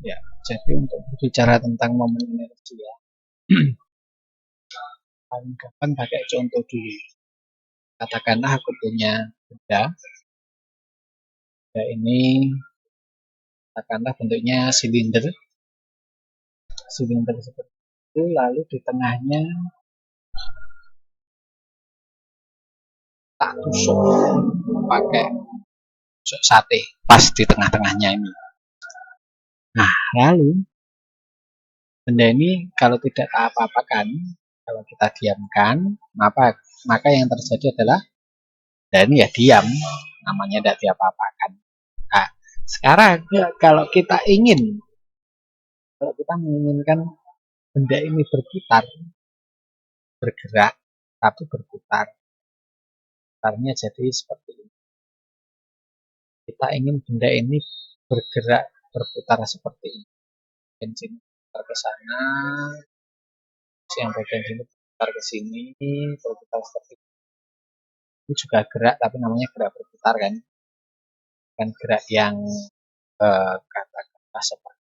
Ya, jadi untuk berbicara tentang momen energi ya, paling gampang pakai contoh dulu. Katakanlah aku punya benda, benda ini katakanlah bentuknya silinder, silinder seperti itu, lalu di tengahnya tak tusuk pakai tusuk sate, pas di tengah-tengahnya ini. Nah, lalu benda ini kalau tidak apa-apakan, kalau kita diamkan, maka yang terjadi adalah dan ya diam, namanya tidak diapa-apakan. Nah, sekarang kalau kita menginginkan benda ini berputar, bergerak, tapi berputar, putarnya jadi seperti ini. Kita ingin benda ini bergerak, berputar seperti ini. Bagian sini berputar ke sana, yang bagian sini berputar ke sini, berputar seperti ini. Ini juga gerak, tapi namanya gerak berputar kan, bukan gerak yang kata-kata seperti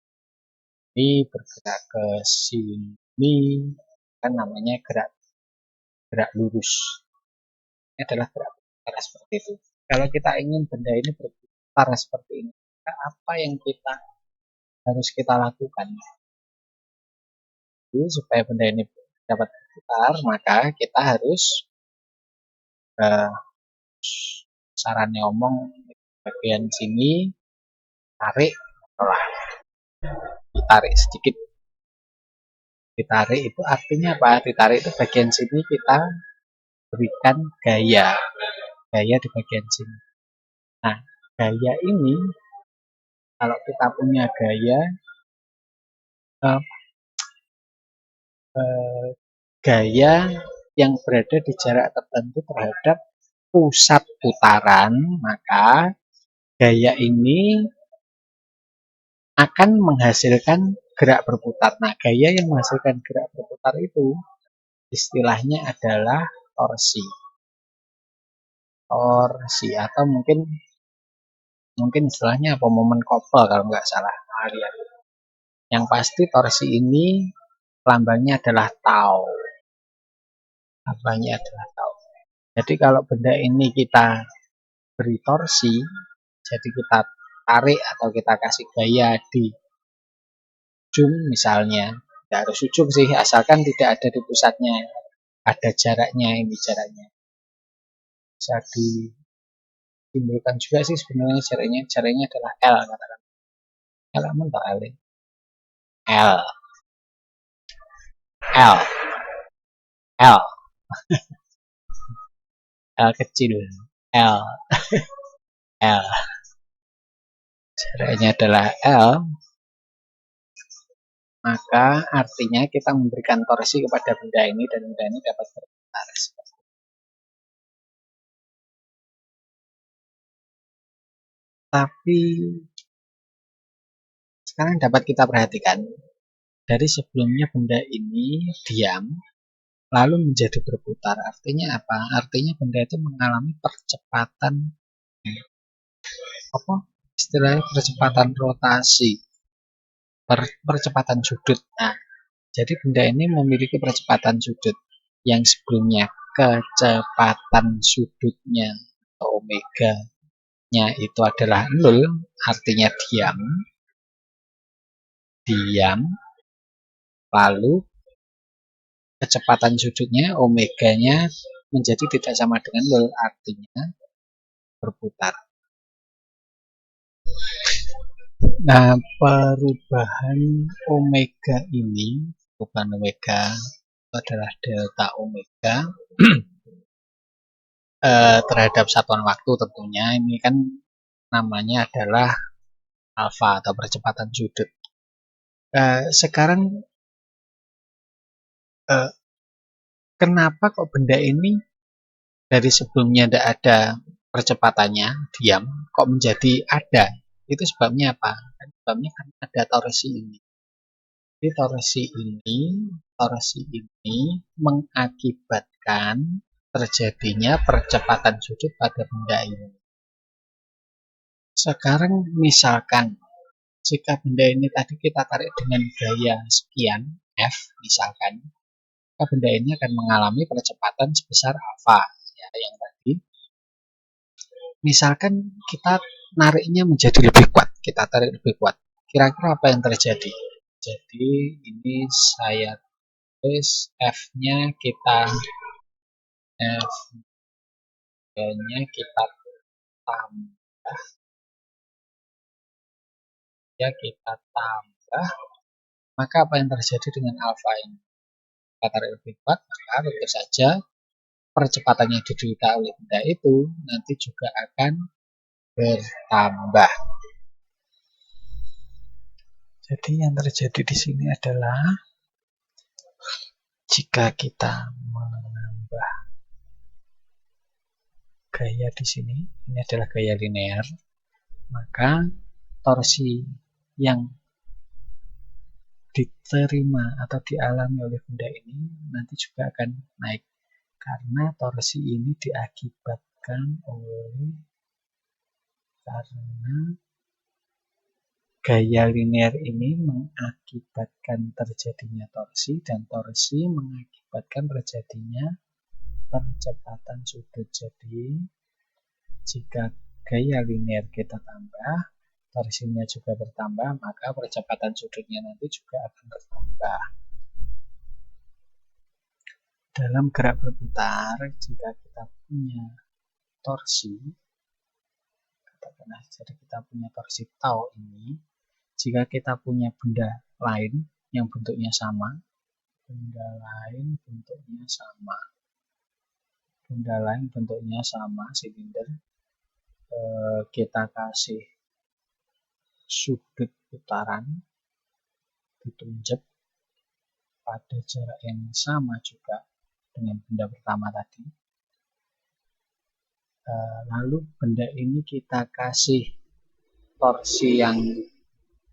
ini bergerak ke sini, kan namanya gerak lurus. Ini adalah gerak berputar seperti itu. Kalau kita ingin benda ini berputar seperti ini, apa yang harus kita lakukan? Jadi, supaya benda ini dapat berputar, maka kita harus sarannya omong bagian sini tarik, ditarik sedikit. Ditarik itu artinya apa? Ditarik itu bagian sini kita berikan gaya di bagian sini. Nah, gaya ini kalau kita punya gaya gaya yang berada di jarak tertentu terhadap pusat putaran, maka gaya ini akan menghasilkan gerak berputar. Nah, gaya yang menghasilkan gerak berputar itu istilahnya adalah torsi. Torsi atau mungkin istilahnya apa, momen couple kalau nggak salah. Yang pasti torsi ini lambangnya adalah tau. Lambangnya adalah tau. Jadi kalau benda ini kita beri torsi, jadi kita tarik atau kita kasih gaya di ujung misalnya, tidak harus ujung sih, asalkan tidak ada di pusatnya, ada jaraknya, ini jaraknya. Bisa ditimbulkan juga sih sebenarnya jaraknya adalah L, katakan. L atau L? L. L. L. L kecil. L. L. Jaraknya adalah L. Maka artinya kita memberikan torsi kepada benda ini dan benda ini dapat berputar. Tapi sekarang dapat kita perhatikan, dari sebelumnya benda ini diam, lalu menjadi berputar. Artinya apa? Artinya benda itu mengalami percepatan, istilahnya percepatan rotasi, percepatan sudut. Nah, jadi benda ini memiliki percepatan sudut yang sebelumnya kecepatan sudutnya atau omega-nya itu adalah 0, artinya diam, lalu kecepatan sudutnya omega-nya menjadi tidak sama dengan 0, artinya berputar. Nah, perubahan omega ini, perubahan omega itu adalah delta omega terhadap satuan waktu tentunya. Ini kan namanya adalah alfa atau percepatan sudut. Sekarang kenapa kok benda ini dari sebelumnya tidak ada percepatannya, diam, kok menjadi ada? Itu sebabnya apa? Sebabnya karena ada torsi ini. Jadi torsi ini mengakibatkan terjadinya percepatan sudut pada benda ini. Sekarang misalkan Jika benda ini tadi kita tarik dengan gaya sekian, F misalkan, maka benda ini akan mengalami percepatan sebesar alfa. Ya, yang tadi. Misalkan kita nariknya menjadi lebih kuat, kita tarik lebih kuat. Kira-kira apa yang terjadi? Jadi ini saya tulis F-nya kita F-nya kita tambah, ya kita tambah, maka apa yang terjadi dengan alfa ini? Kita tarik lebih kuat, maka tentu saja percepatan yang diderita oleh benda itu nanti juga akan bertambah. Jadi yang terjadi di sini adalah jika kita menambah gaya di sini, ini adalah gaya linear, maka torsi yang diterima atau dialami oleh benda ini nanti juga akan naik karena torsi ini diakibatkan oleh karena gaya linear ini mengakibatkan terjadinya torsi dan torsi mengakibatkan terjadinya percepatan sudut. Jadi jika gaya linear kita tambah, torsinya juga bertambah, maka percepatan sudutnya nanti juga akan bertambah. Dalam gerak berputar, jika kita punya torsi, katakanlah jadi kita punya torsi tau ini, jika kita punya benda lain yang bentuknya sama, silinder, kita kasih sudut putaran ditunjuk pada jarak yang sama juga dengan benda pertama tadi. Lalu benda ini kita kasih torsi yang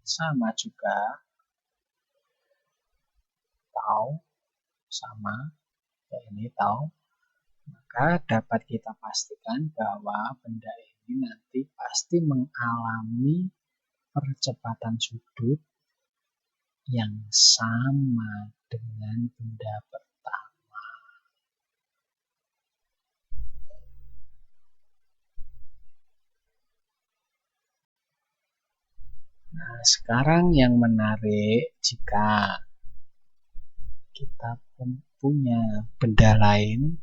sama juga, tau, sama, ya ini tau, maka dapat kita pastikan bahwa benda ini nanti pasti mengalami percepatan sudut yang sama dengan benda pertama. Nah, sekarang yang menarik, jika kita punya benda lain,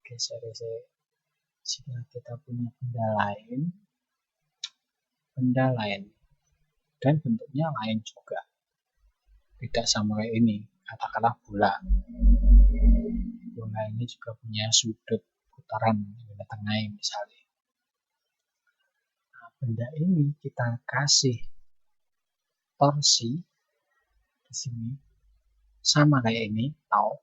jika kita punya benda lain dan bentuknya lain juga, tidak sama kayak ini, katakanlah bola ini juga punya sudut putaran di tengah misalnya. Nah, benda ini kita kasih torsi di sini sama kayak ini, tau.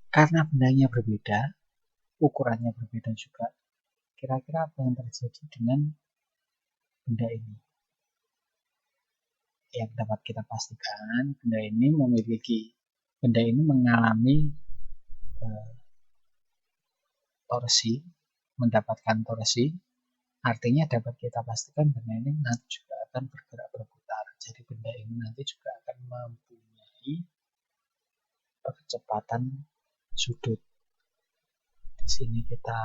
Karena bendanya berbeda, ukurannya berbeda juga, kira-kira apa yang terjadi dengan benda ini? Yang dapat kita pastikan, benda ini mengalami torsi, mendapatkan torsi, artinya dapat kita pastikan benda ini nanti juga akan bergerak berputar. Jadi benda ini nanti juga akan mempunyai percepatan sudut. Di sini kita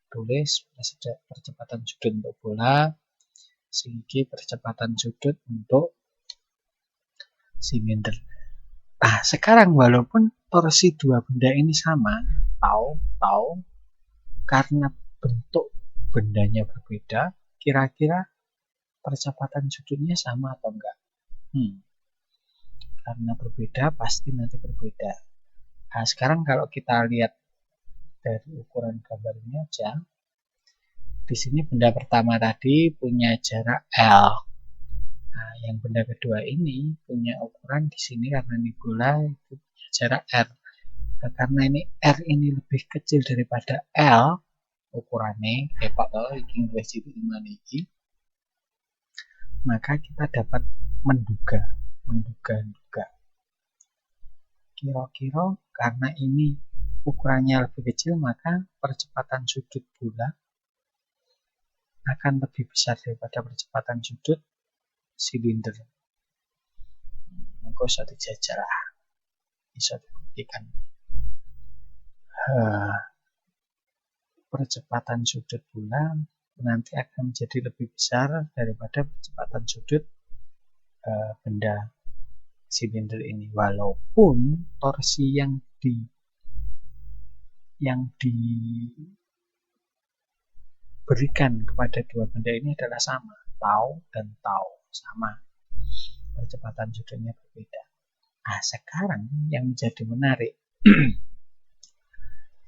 tulis percepatan sudut untuk bola, sehingga percepatan sudut untuk silinder. Nah, sekarang walaupun torsi dua benda ini sama, tau, karena bentuk bendanya berbeda, kira-kira percepatan sudutnya sama atau enggak? Karena berbeda, pasti nanti berbeda. Nah, sekarang kalau kita lihat dari ukuran gambarnya aja, di sini benda pertama tadi punya jarak L. Nah, yang benda kedua ini punya ukuran di sini karena ini bola itu punya jarak R. Nah, karena ini R ini lebih kecil daripada L ukurannya, maka kita dapat menduga kira-kira karena ini ukurannya lebih kecil, maka percepatan sudut bola akan lebih besar daripada percepatan sudut silinder. Monggo bisa dijajal lah, bisa dibuktikan. Percepatan sudut bulan nanti akan menjadi lebih besar daripada percepatan sudut benda silinder ini, walaupun torsi yang diberikan kepada dua benda ini adalah sama, tau dan tau sama, percepatan sudutnya berbeda. Nah, sekarang yang menjadi menarik,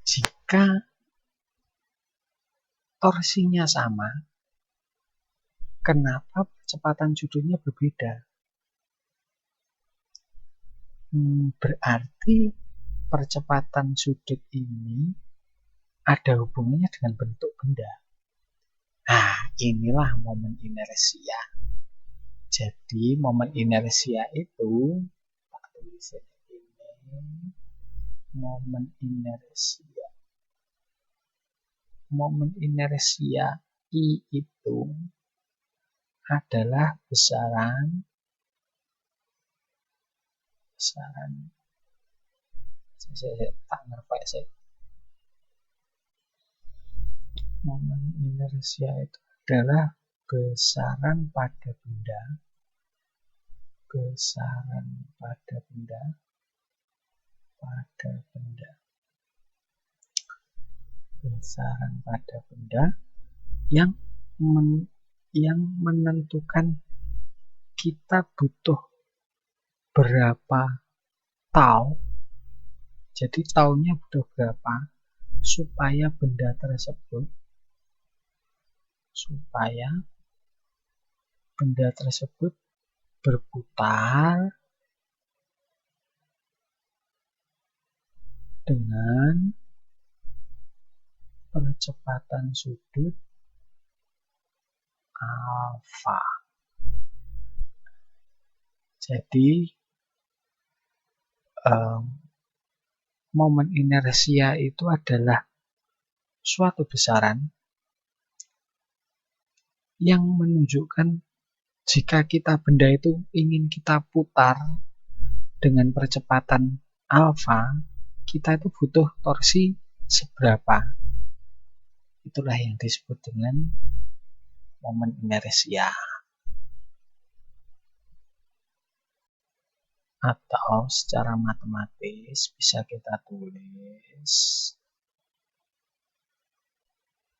jika torsinya sama, kenapa percepatan sudutnya berbeda? Berarti percepatan sudut ini ada hubungannya dengan bentuk benda. Nah, inilah momen inersia. Jadi momen inersia itu, tak tulisin ini, momen inersia I itu adalah besaran tak ngerti sih. Momen inersia itu adalah besaran pada benda yang menentukan kita butuh berapa tau. Jadi taunya butuh berapa supaya benda tersebut berputar dengan percepatan sudut alfa. Jadi momen inersia itu adalah suatu besaran yang menunjukkan jika benda itu ingin kita putar dengan percepatan alfa, kita itu butuh torsi seberapa. Itulah yang disebut dengan momen inersia. Atau secara matematis bisa kita tulis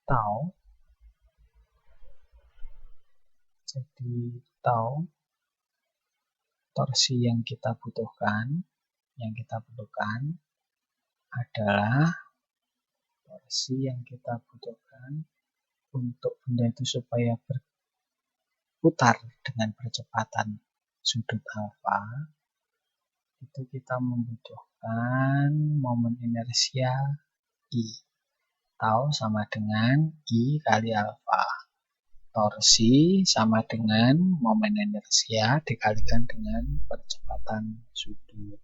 tau. Jadi tau torsi yang kita butuhkan adalah torsi yang kita butuhkan untuk benda itu supaya berputar dengan percepatan sudut alfa. Itu kita membutuhkan momen inersia I. Tau sama dengan I kali alfa. Torsi sama dengan momen inersia dikalikan dengan percepatan sudut.